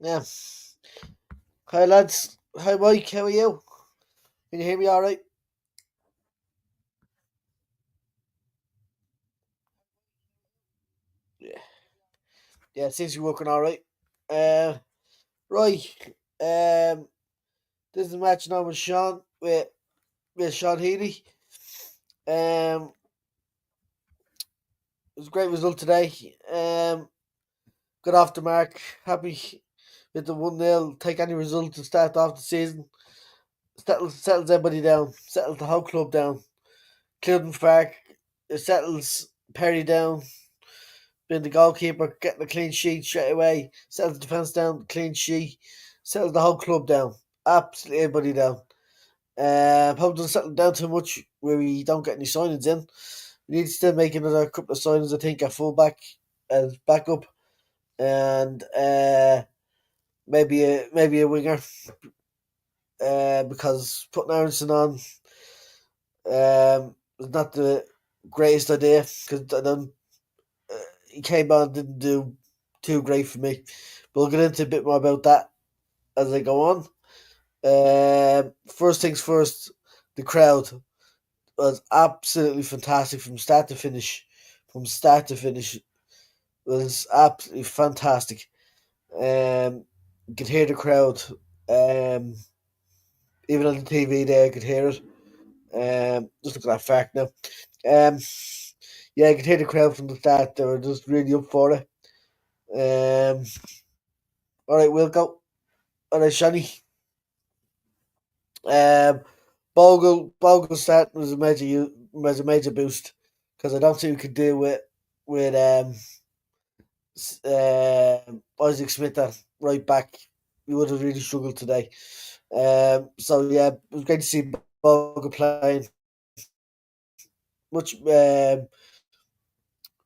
Yeah. Hi lads. Hi Mike. How are you? Can you hear me all right? Yeah. Yeah. It seems to be working all right. Uh, right. Um, this is a match now with Sean with Sean Healy. It was a great result today. Got off the mark. Happy with the 1-0. Take any result to start off the season. Settles everybody down. Settles the whole club down. Cleared Park. It settles Perry down. Being the goalkeeper, getting a clean sheet straight away, settles the defence down, clean sheet, settles the whole club down. Absolutely everybody down. Probably doesn't settle down too much where we don't get any signings in. We need to still make another couple of signings, I think, at fullback as backup, and maybe a winger. Because putting Aronson on was not the greatest idea because I don't he came on and didn't do too great for me. But we'll get into a bit more about that as I go on. First things first, the crowd was absolutely fantastic from start to finish. From start to finish, was absolutely fantastic. You could hear the crowd. Um, Even on the TV there, I could hear it. Just look at that fact now. Um, yeah, I could hear the crowd from the start. They were just really up for it. Um, all right, we'll go. All right, Shani. Um, Bogle start was a major boost because I don't think we could deal with Isaac Smith at right back. We would have really struggled today. So yeah, it was great to see Bogle playing. Much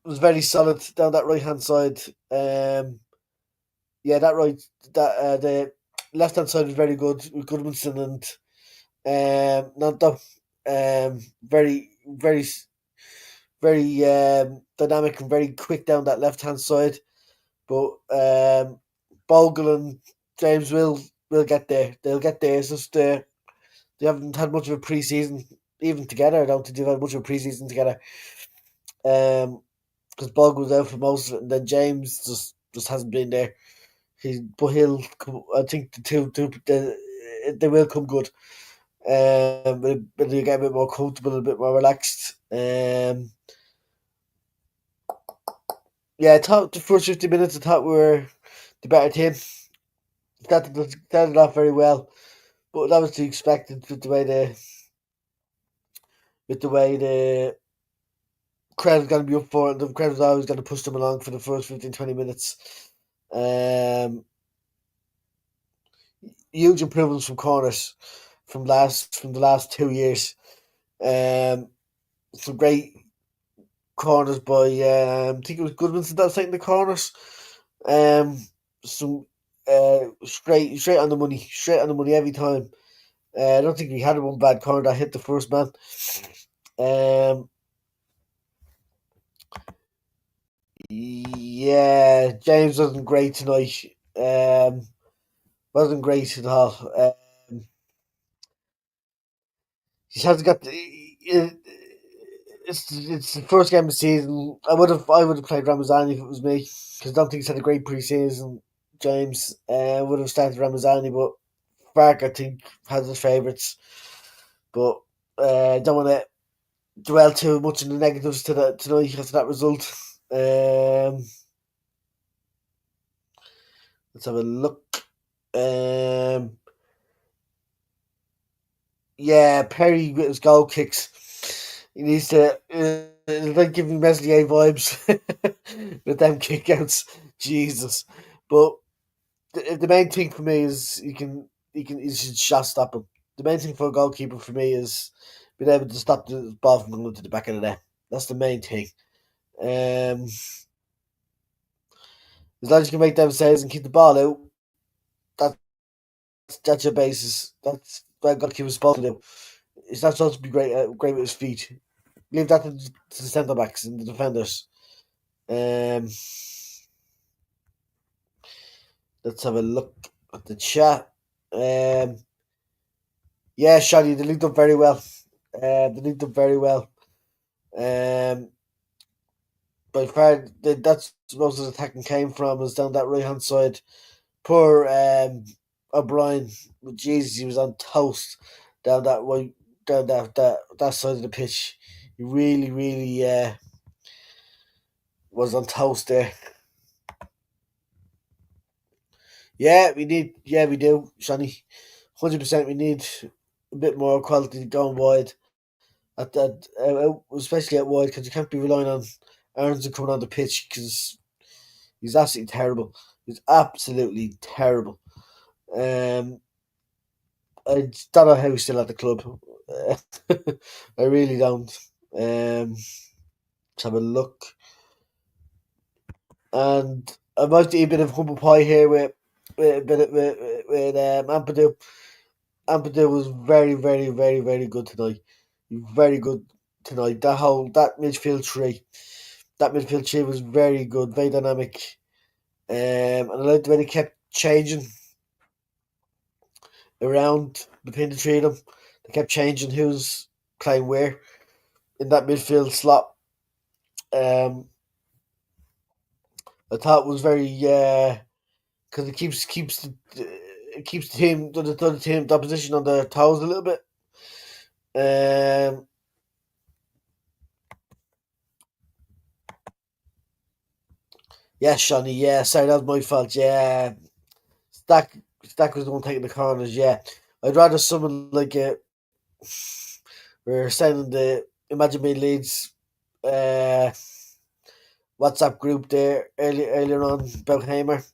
was very solid down that right hand side. Yeah, that right that the left hand side was very good with Goodmanson and Nanto. Very dynamic and very quick down that left hand side. But Bogle and James will get there. They'll get there. It's just they haven't had much of a preseason even together. I don't think they've had much of a preseason together. Because Bogle was out for most of it, and then James just hasn't been there. But he'll. I think they will come good. But they get a bit more comfortable, a bit more relaxed. Yeah, I thought the first 50 minutes, I thought we were the better team. Started off very well, but that was to be expected with the way the crowd was going to be up for it. The crowd was always going to push them along for the first 15-20 minutes. Um, Huge improvements from corners from the last 2 years. Um, some great corners by I think it was Goodmanson that was taking the corners. Um, some straight on the money, straight on the money every time. I don't think we had one bad corner that hit the first man. Um, yeah, James wasn't great tonight. Wasn't great at all. He hasn't got it's the first game of the season. I would have played Ramazani if it was me because I don't think he's had a great preseason. James would have started Ramazani, but Fark I think has his favourites. But don't want to dwell too much on the negatives tonight after that result. Um, let's have a look. Um, yeah, Perry with his goal kicks. He needs to. It's like giving Meslier vibes with them kickouts. Jesus, but the main thing for me is you should shot stop him. The main thing for a goalkeeper for me is being able to stop the ball from going to the back of the net. That's the main thing. Um, as long as you can make them saves and keep the ball out, that's that's your basis. That's what a goalkeeper's supposed to do. It's not supposed to be great with his feet. Leave that to the centre backs and the defenders. Um, Let's have a look at the chat. Um, yeah, Shani, they linked up very well. They linked up very well. Um, by far, that's most of the attacking came from is down that right hand side. Poor O'Brien, Jesus, he was on toast down that right, down that side of the pitch. He really, really was on toast there. Yeah, we need. Yeah, we do, Shani. 100%. We need a bit more quality going wide at that, especially at wide, because you can't be relying on Aronson coming on the pitch because he's absolutely terrible. He's absolutely terrible. Um, I don't know how he's still at the club. Uh, I really don't. Let's have a look. And I might eat a bit of humble pie here with a bit of, with Ampadu. Ampadu was very, very, very, very good tonight. Very good tonight. That midfield three was very good, very dynamic. And I liked the way they kept changing around between the three of them. They kept changing who's playing where in that midfield slot. Um, I thought it was very because it keeps the team the opposition on their toes a little bit. Um, yeah, Shawnee. Yeah, sorry, that was my fault. Yeah, Stack was the one taking the corners. Yeah, I'd rather someone like we're sending the Imagine Me Leeds uh, WhatsApp group there earlier on about Hamer.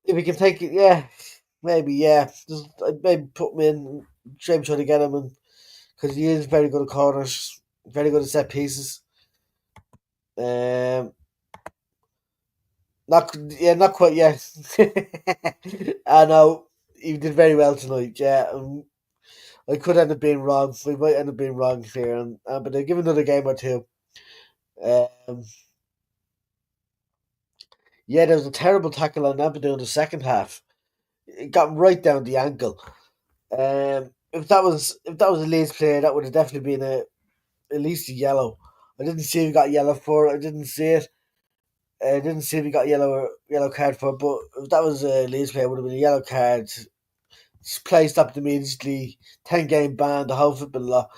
If we can take it, yeah, maybe, yeah. Just I'd maybe put him in, try to get him, and because he is very good at corners, very good at set pieces. Um, not quite yet. I know he did very well tonight. Yeah, I could end up being wrong. We might end up being wrong here, and but they give another game or two. Um, yeah, there was a terrible tackle on Ampadu in the second half. It got him right down the ankle. If that was a Leeds player, that would have definitely been at least a yellow. I didn't see if he got yellow for it. I didn't see it. I didn't see if he got yellow card for it. But if that was a Leeds player, it would have been a yellow card. Play stopped immediately. 10-game ban. The whole football law.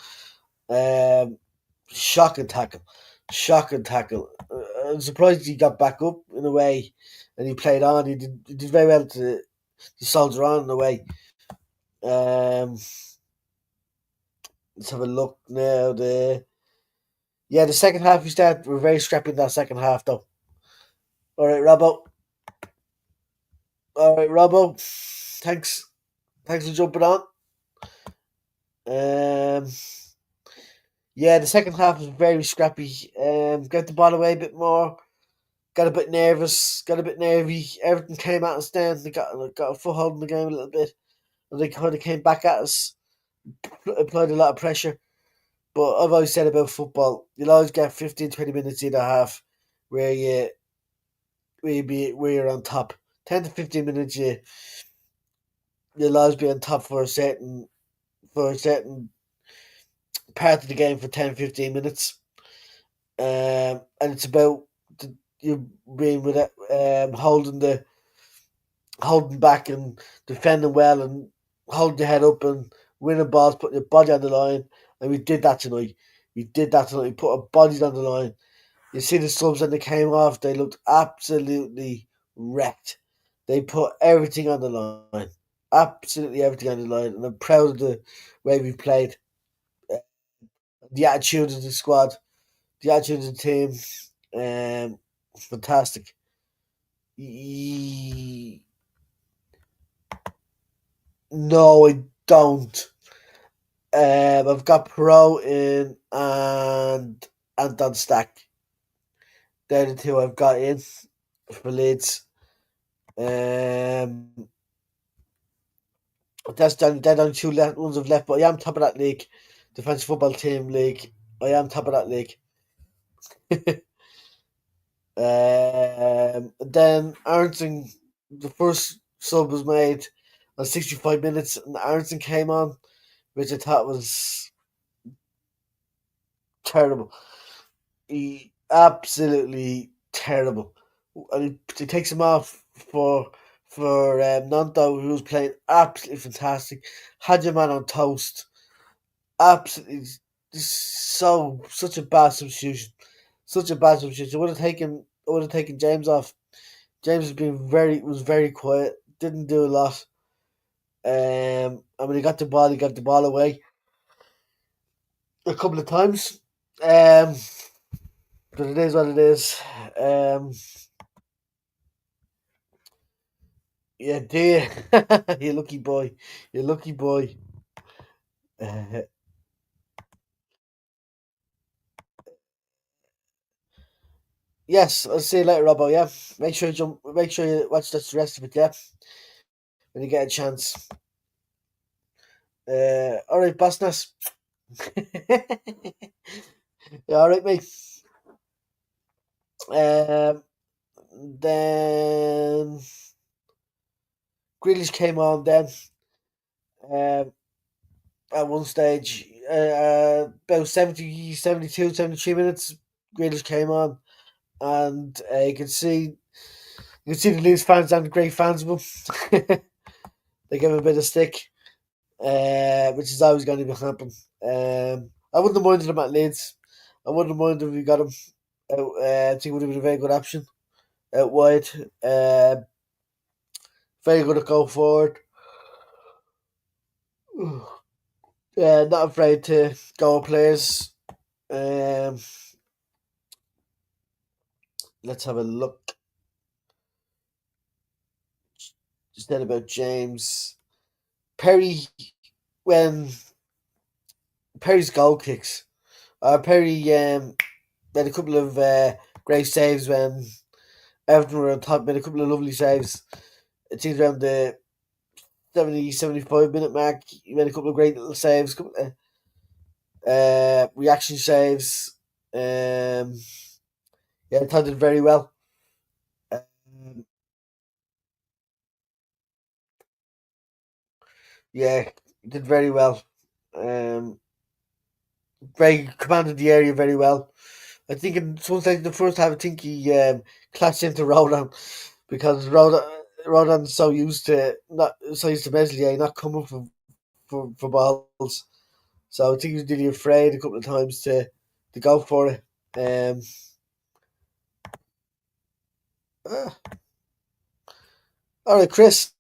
Um, shocking tackle. Shocking tackle. I'm surprised he got back up in a way, and he played on. He did very well to soldier on in a way. Um, let's have a look now. The second half we started. We're very scrappy in that second half though. All right, Robbo. All right, Robbo. Thanks for jumping on. Um, yeah, the second half was very scrappy. Got the ball away a bit more. Got a bit nervous. Got a bit nervy. Everton came out and stand. They got a foothold in the game a little bit, and they kind of came back at us. Applied a lot of pressure. But I've always said about football, you'll always get 15, 20 minutes in a half where where you're on top. 10 to 15 minutes you'll always be on top for a certain part of the game for 10, 15 minutes. And it's about you being with it, holding back and defending well and holding your head up and winning balls, putting your body on the line. And we did that tonight. We did that tonight. We put our bodies on the line. You see the subs when they came off, they looked absolutely wrecked. They put everything on the line. Absolutely everything on the line. And I'm proud of the way we played. Uh, The attitude of the squad, the attitude of the team. Fantastic. No, I don't. I've got Pro in and on Stack. They're the two I've got in for Leeds. Um, that's done. They're only two ones I've left, but I am top of that league, defensive football team league. I am top of that league. Then Aronson, the first sub was made on 65 minutes, and Aronson came on, which I thought was terrible. He absolutely terrible. And he takes him off for Nanto, who was playing absolutely fantastic. Had your man on toast. Absolutely, just such a bad substitution. Such a bad substitution. I would have taken James off. James was very quiet. Didn't do a lot. And when he got the ball, he got the ball away a couple of times. But it is what it is. Um, yeah, dear, you lucky boy, you lucky boy. Uh, yes, I'll see you later, Robbo. Yeah, make sure you jump. Make sure you watch the rest of it. Yeah, when you get a chance. All right, Bosnas. Yeah, all right, mate. Um, then Grealish came on. Then um, at one stage, about 72, 73 minutes, Grealish came on, and you can see the Leeds fans and the great fans of him. They give him a bit of stick, which is always going to happen. I wouldn't have minded him at Leeds. I wouldn't have minded if we got him. I think it would have been a very good option out wide. Very good at go forward. Not afraid to go with players. Um, let's have a look. Just then about James Perry when Perry's goal kicks. Perry made a couple of great saves when Everton were on top. Made a couple of lovely saves. I think around the 75 minute mark, he made a couple of great little saves. Couple of, reaction saves. Yeah, I thought did very well. Um, yeah, did very well. Um, very commanded the area very well. I think in sometimes the first half, I think he clashed into Rodan because Rodan's so used to Meslier not coming for balls. So I think he was really afraid a couple of times to go for it. Um, uh, all right, Chris.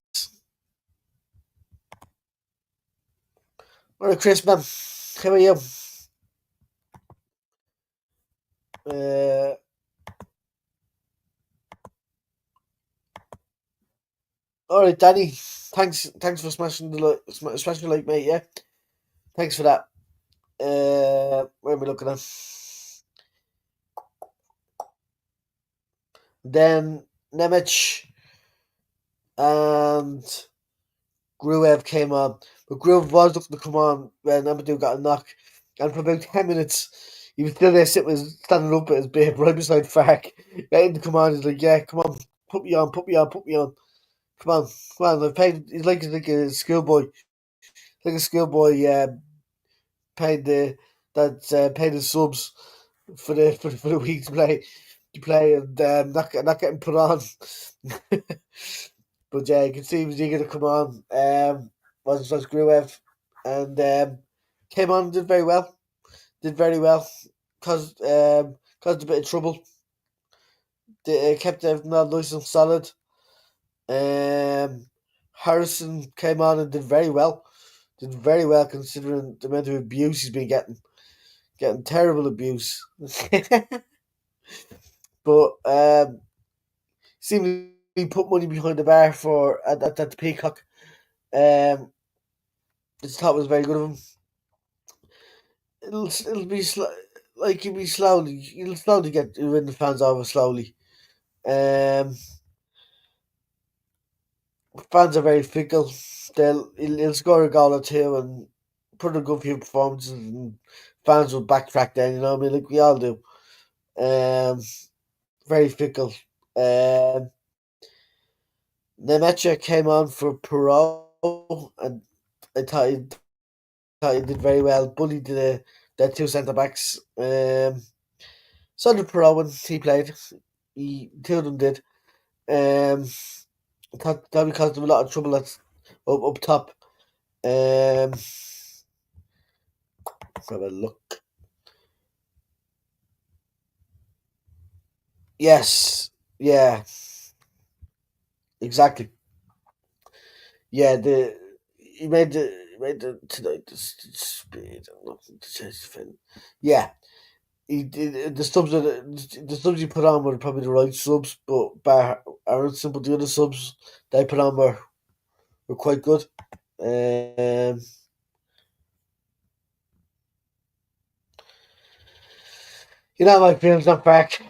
All right, Chris, man. How are you? Uh, all right, Danny. Thanks for smashing the like, mate. Yeah, thanks for that. Where am I looking at? Then Nemec and Gruev came on, but Gruev was looking to come on when Amadou got a knock, and for about 10 minutes he was still there standing up at his bib right beside Fark, waiting to come on. He's like, "Yeah, come on, put me on, put me on, put me on, come on, come on." I paid. He's like a schoolboy, like a schoolboy. Paid paid the subs for the week to play, and not getting put on. But yeah, you can see he was eager to come on. Was Gruev, and came on and did very well. Did very well. Caused a bit of trouble. Kept everything on nice and solid. Um, Harrison came on and did very well. Did very well considering the amount of abuse he's been getting. Getting terrible abuse. But seemed to put money behind the bar for at the Peacock. Um, this thought was very good of him. It'll be like you'll be slowly. You'll slowly get win the fans over slowly. Um, Fans are very fickle. He'll score a goal or two and put a good few performances, and fans will backtrack. Then you know what I mean, like we all do. Um, very fickle. Um, Nmecha came on for Perot, and I thought he did very well. Bullied the two centre backs. So did Perot when he played. Two of them did. Um, thought we caused them a lot of trouble up top. Have a look. Yes, yeah, exactly. Yeah, he made the tonight speed and nothing to change the fin. Yeah, he did the subs he put on were probably the right subs, but Bar Aronson, but the other subs they put on were quite good. Um, you know my feelings not back.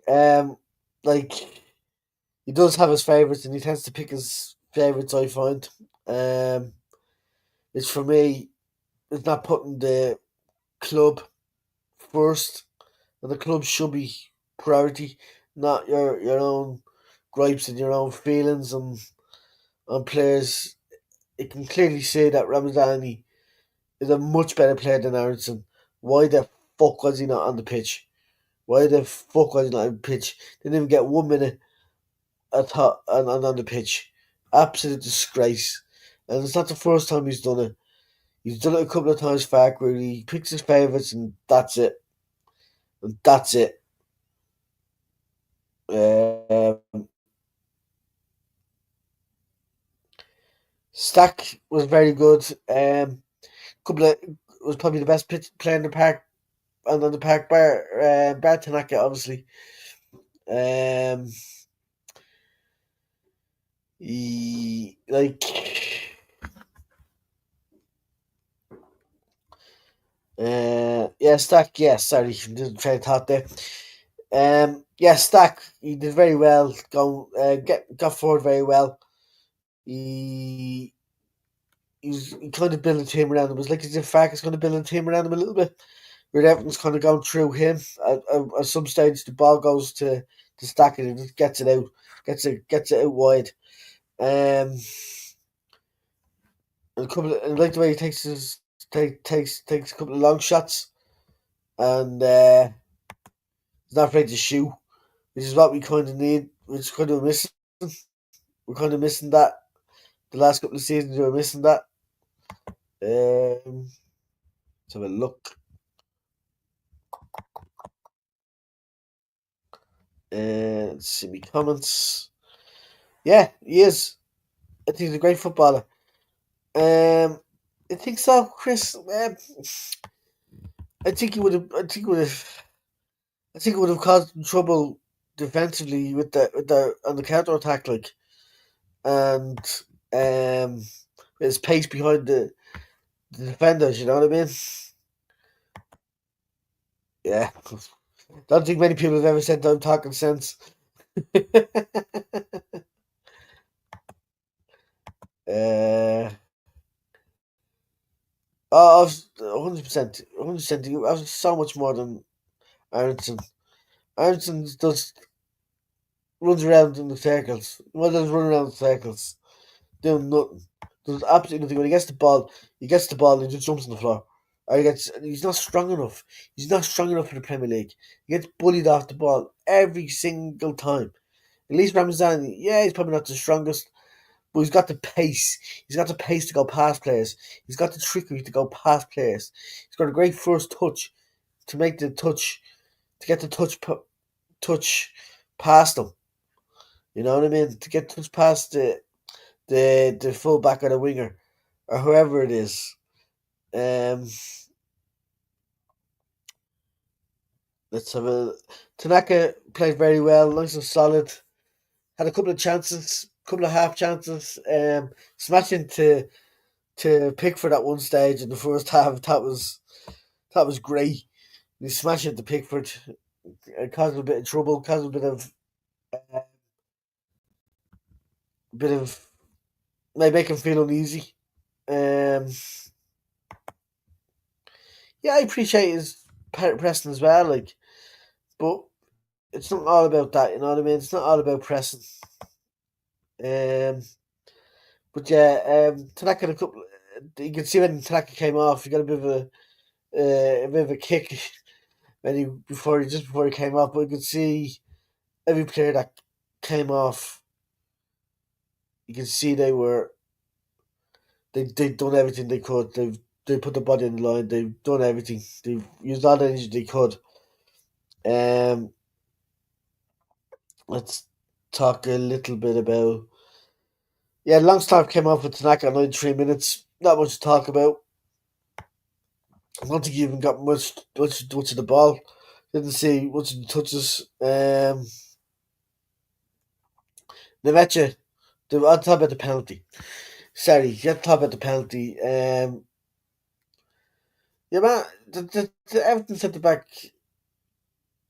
um, like he does have his favourites, and he tends to pick his favourites. I find. It's for me. It's not putting the club first, and the club should be priority, not your own gripes and your own feelings on players. It can clearly say that Ramazani is a much better player than Aronson. Why the fuck was he not on the pitch? Why the fuck was he not on the pitch? Didn't even get 1 minute on the pitch. Absolute disgrace. And it's not the first time he's done it. He's done it a couple of times back where he picks his favourites and that's it. And that's it. Um, Stack was very good. Couple of was probably the best player in the park and on the park bar Tanaka obviously. Um, he like yeah Stack sorry didn't try to thought there. Yeah Stack he did very well. Got forward very well. He he kind of built a team around him. It was like as if Farkas kind of built a team around him a little bit. Where everything's kind of going through him. At some stage, the ball goes to Stack and he just gets it out, gets it out wide. And I like the way he takes a couple of long shots and he's not afraid to shoot, which is what we kind of need. Which is kind of missing. We're kind of missing that. The last couple of seasons, we were missing that. Let's have a look. Let's see me comments. Yeah, he is. I think he's a great footballer. I think so, Chris. I think he would have. I think it would have caused him trouble defensively with the on the counter attack, like and with his pace behind the defenders. You know what I mean? Yeah. Don't think many people have ever said I'm talking sense. uh, oh, 100%, 100%. I was so much more than Aronson. Aronson just runs around in the circles. Well, does run around in circles, doing nothing. Does absolutely nothing. When he gets the ball, he just jumps on the floor. Or he's not strong enough. He's not strong enough for the Premier League. He gets bullied off the ball every single time. At least Ramazani, yeah, he's probably not the strongest, but he's got the pace. He's got the pace to go past players. He's got the trickery to go past players. He's got a great first touch to make the touch, to get the touch past them. You know what I mean? To get touch past the full back or the winger or whoever it is. Um, let's have a Tanaka played very well, nice and solid. Had a couple of chances, couple of half chances. Smashing to Pickford at one stage in the first half. That was great. He smashed it to Pickford, caused him a bit of trouble, caused him uh, a bit of may make him feel uneasy. Um, yeah, I appreciate his pressing as well. Like, but it's not all about that. You know what I mean? It's not all about pressing. Um, but yeah, Tanaka had a couple. You can see when Tanaka came off, he got a bit of a kick when he before he came off. But you could see every player that came off, you can see they've done everything they could. They put the body in the line. They've done everything. They've used all the energy they could. Um, let's talk a little bit about Longstaff came off with Tanaka at 93 minutes. Not much to talk about. I don't think he even got much of the ball. Didn't see much of the touches. Nmecha, I'll talk about the penalty. Sorry, you have to talk about the penalty. Yeah, man, the Everton centre back,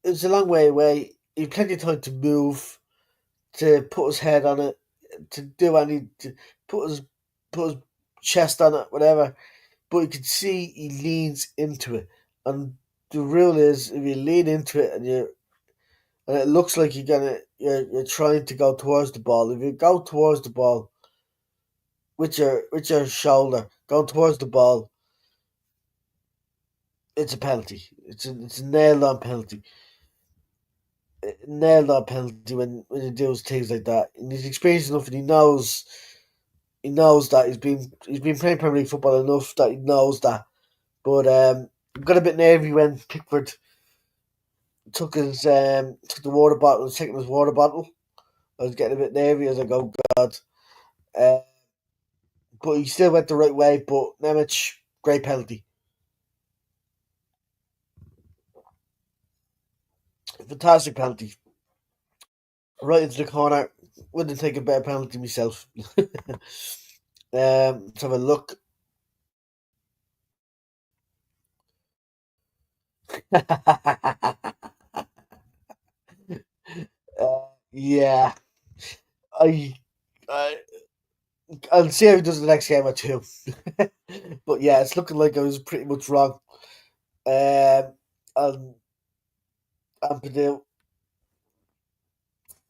it was a long way away. He had plenty of time to move, to put his head on it, to do any, to put his put his chest on it, whatever. But you can see he leans into it, and the rule is if you lean into it and it looks like you're trying to go towards the ball. If you go towards the ball with your shoulder, going towards the ball, it's a penalty. It's a nailed on penalty. Nailed on penalty when he does things like that. And he's experienced enough, and he knows that he's been playing Premier League football enough that he knows that. But I got a bit nervy when Pickford took the water bottle and taking his water bottle. I was getting a bit nervy. I was like, oh god. Uh, but he still went the right way. But Nmecha, great penalty, fantastic penalty, right into the corner. Wouldn't take a better penalty myself. Let's have a look. Yeah, I, I, I'll see how he does the next game or two. But yeah, it's looking like I was pretty much wrong. And, and Purdue,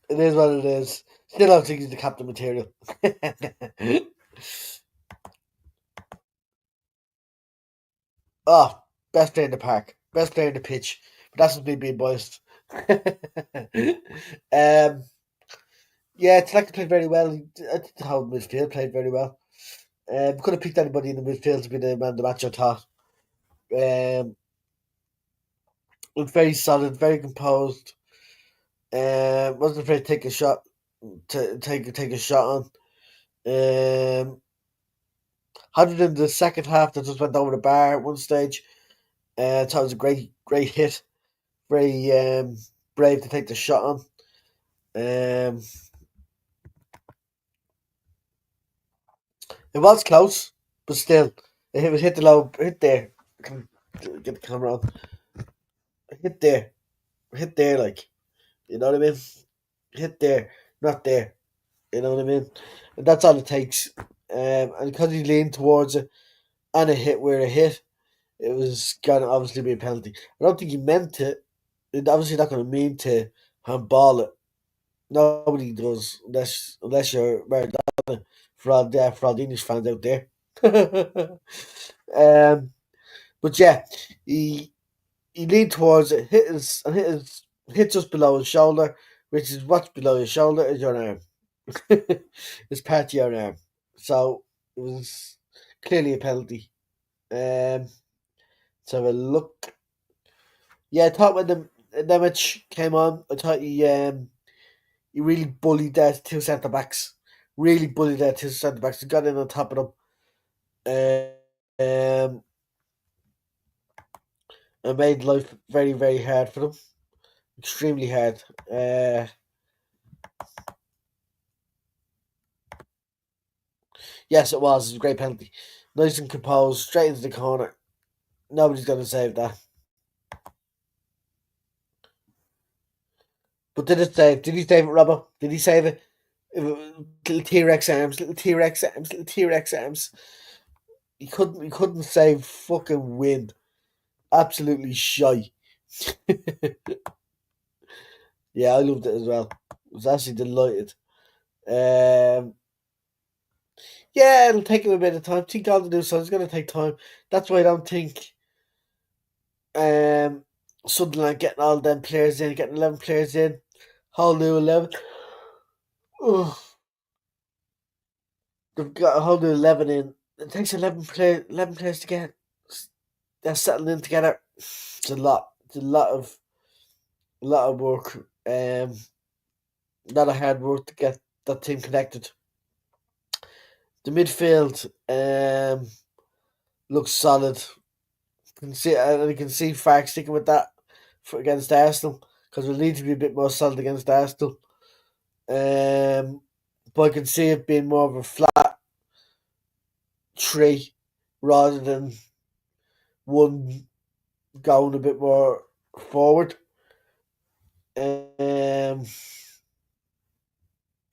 it is what it is. Still don't think he's the captain material. Oh, best player in the park, best player in the pitch. But that's just me being biased. Yeah, Tanaka played very well. I think the whole midfield played very well. Could have picked anybody in the midfield to be the man of the match, I thought. Looked very solid, very composed. Wasn't afraid to take a shot, take a shot on. Had it in the second half that just went over the bar at one stage. Thought it was a great hit. Very brave to take the shot on. Um, it was close, but still, it was hit the low, hit there. I can get the camera on. Hit there, hit there, like you know what I mean. Hit there, not there. You know what I mean. And that's all it takes. And because he leaned towards it and a hit where it hit, it was gonna obviously be a penalty. I don't think he meant it. It's obviously not going to mean to handball it. Nobody does unless you're Maradona for all the English fans out there. But yeah, he leaned towards it, hit just below his shoulder, which is what's below your shoulder is your arm. It's part of your arm. So it was clearly a penalty. Let's have a look. Yeah, I thought when the match came on, I thought he really bullied their two centre backs. Really bullied their two centre backs. He got in on top of them. Um, and made life very, very hard for them. Extremely hard. Yes, it was. It was a great penalty. Nice and composed, straight into the corner. Nobody's going to save that. But did it save? Did he save it, Robbo? Did he save it? Little T Rex arms, little T Rex arms, little T Rex arms. He couldn't save fucking wind. Absolutely shy. Yeah, I loved it as well. I was actually delighted. Um, yeah, it'll take him a bit of time. I think all the new so it's going to take time. That's why I don't think um, Sunderland getting all them players in, getting 11 players in, whole new 11. Ugh, they've got a whole new 11 in. It takes 11 players to get. They're settling in together. It's a lot. It's a lot of work. A lot of hard work to get that team connected. The midfield looks solid. Can see and you can see Fark sticking with that for against Arsenal because we'll need to be a bit more solid against Arsenal. But I can see it being more of a flat three rather than one going a bit more forward. Um,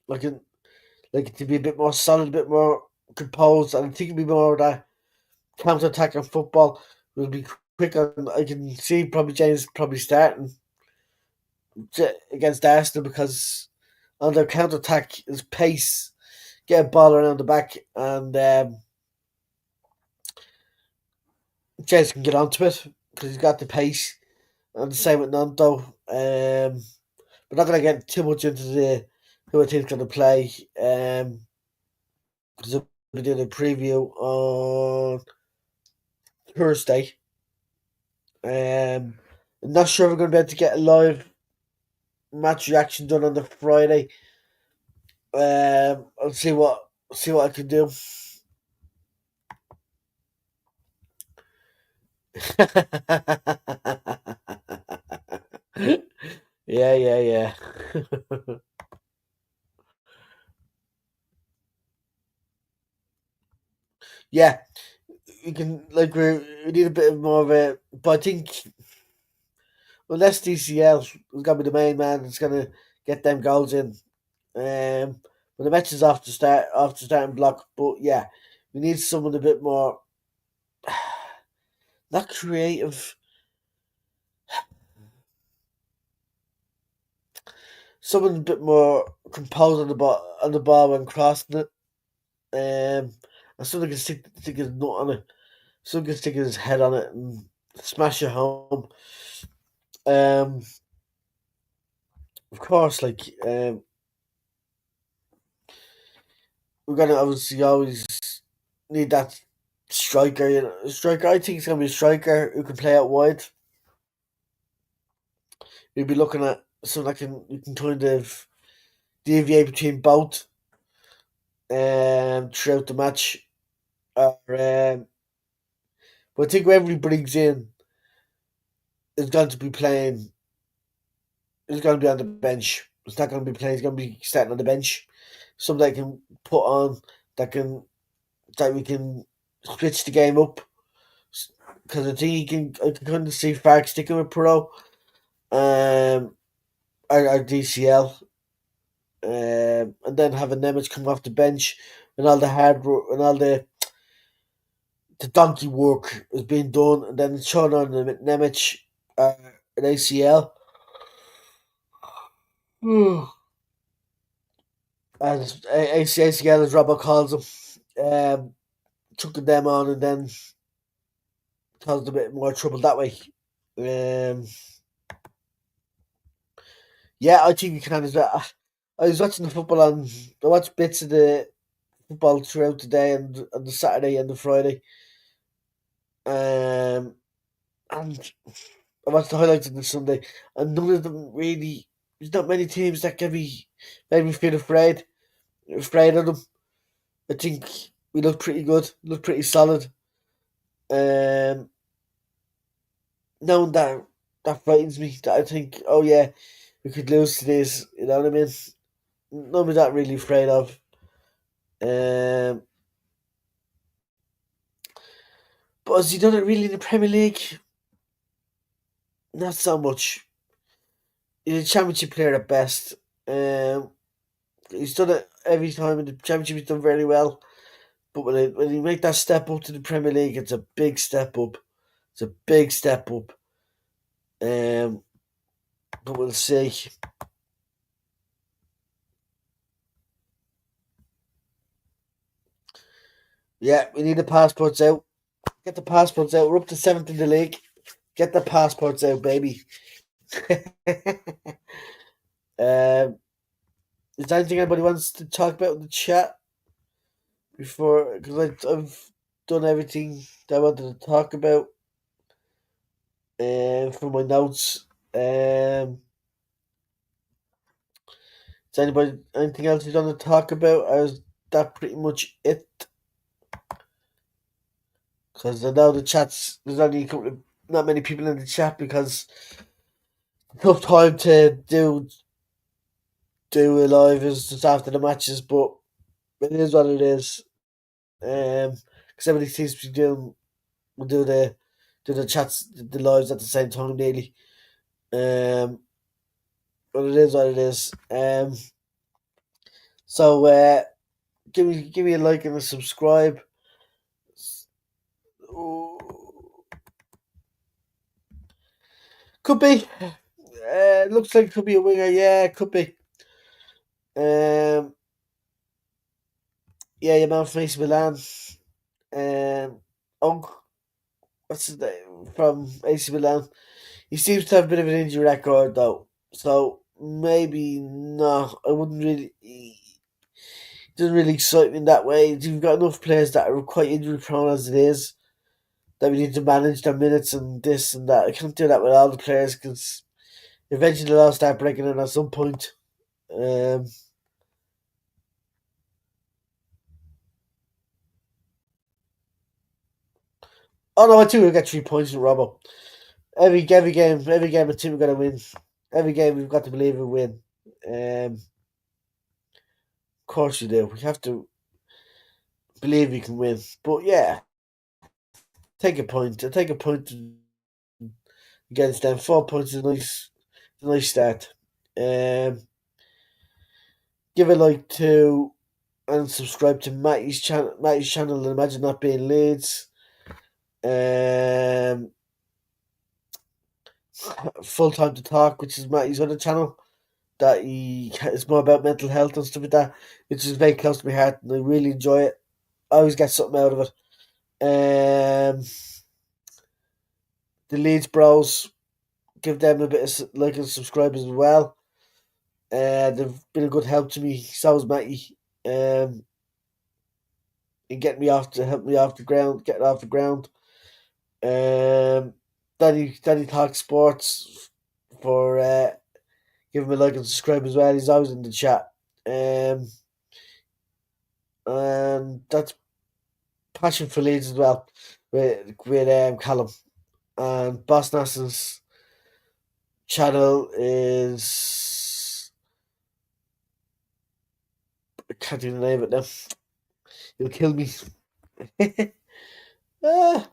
like it, like it to be a bit more solid, a bit more composed, and I think it'll be more of that counter attacking football. Will be quick on. I can see probably James probably starting against Arsenal because on their counter attack is pace, get a ball around the back, and James can get onto it because he's got the pace. And the same with Nanto. We're not going to get too much into the who I think's going to play. Because we did a preview on Thursday. I'm not sure if we're going to be able to get a live match reaction done on the Friday. I'll see what I can do. Yeah, yeah, yeah. Yeah, we can like we need a bit more of a. But I think unless DCL is gonna be the main man that's gonna get them goals in, but the match is off the starting block. But yeah, we need someone a bit more not creative, someone a bit more composed on the ball when crossing it. And someone can stick his nut on it. Someone can stick his head on it and smash it home. Um, of course, we're gonna obviously always need that striker. You know, striker. I think it's gonna be a striker who can play out wide. We'll be looking at someone that can you can kind of deviate between both throughout the match. Or, but I think whoever he brings in is going to be playing. Is going to be on the bench. It's not going to be playing. He's going to be starting on the bench. Something that can put on that we can switch the game up because I think I can kind of see Fark sticking with Pro, our DCL, and then having Nmecha come off the bench and all the hard work and all the donkey work is being done, and then showing on the Nmecha an ACL. As ACL as Robert calls him, took them on and then caused a bit more trouble that way. Um, yeah, I think you can as well. I was watching the football I watched bits of the football throughout the day and the Saturday and the Friday. And I watched the highlights on the Sunday, and none of them really. There's not many teams that can be made me feel afraid of them. I think we look pretty good, look pretty solid. Um, Knowing that frightens me. That I think, oh yeah, we could lose to this. You know what I mean? None of that really afraid of. Um, but has he done it really in the Premier League? Not so much. He's a championship player at best. Um, he's done it every time in the championship. He's done very well. But when he make that step up to the Premier League, it's a big step up. It's a big step up. But we'll see. Yeah, we need the passports out. Get the passports out. We're up to seventh in the league. Get the passports out, baby. um, is there anything anybody wants to talk about in the chat before? Because I've done everything that I wanted to talk about from my notes. Is anybody anything else you want to talk about? Or is that pretty much it? Because I know the chats. There's only not many people in the chat because tough time to do a live is just after the matches, but it is what it is. Because everybody seems to be doing will do the chats, the lives at the same time nearly. Um, but it is what it is. So give me a like and a subscribe. Ooh, could be. Looks like it could be a winger. Yeah, it could be. Um, yeah, your man from AC Milan. Unk, what's his name from AC Milan? He seems to have a bit of an injury record though, so maybe no. I wouldn't really. He doesn't really excite me in that way. You've got enough players that are quite injury prone as it is that we need to manage their minutes and this and that. I can't do that with all the players because eventually they'll all start breaking in at some point. Um, oh no, I think we'll get 3 points in Robbo. Every game, a team we're gonna win. Every game we've got to believe we win. Of course we do. We have to believe we can win. But yeah, take a point. I take a point against them. 4 points is a nice start. Um, give a like to and subscribe to Matty's channel. Matty's channel. And imagine that being Leeds. Um, Full time to talk, which is Matty's other channel. That he is more about mental health and stuff like that, which is very close to my heart, and I really enjoy it. I always get something out of it. Um, the Leeds Bros, give them a bit of like and subscribe as well. They've been a good help to me. So has Matty. In getting me off to help me off the ground, getting off the ground. Um, Danny talks sports for give him a like and subscribe as well. He's always in the chat. And that's passion for Leeds as well with Callum. And Boss Nass's channel is I can't do the name of it now. He'll kill me. ah,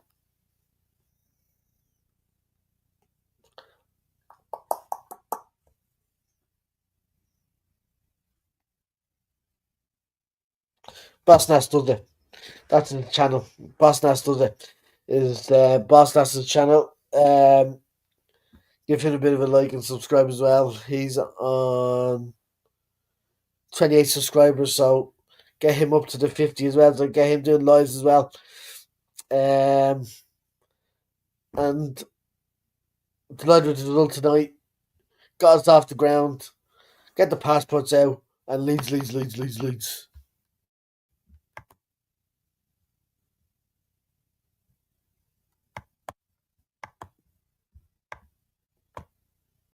Boss Nass does it. That's his channel. Boss Nass does it. Is Boss Nass's channel. Give him a bit of a like and subscribe as well. He's on 28 subscribers, so get him up to the 50 as well. So get him doing lives as well. Um, and delighted with the result tonight. Got us off the ground. Get the passports out and Leeds.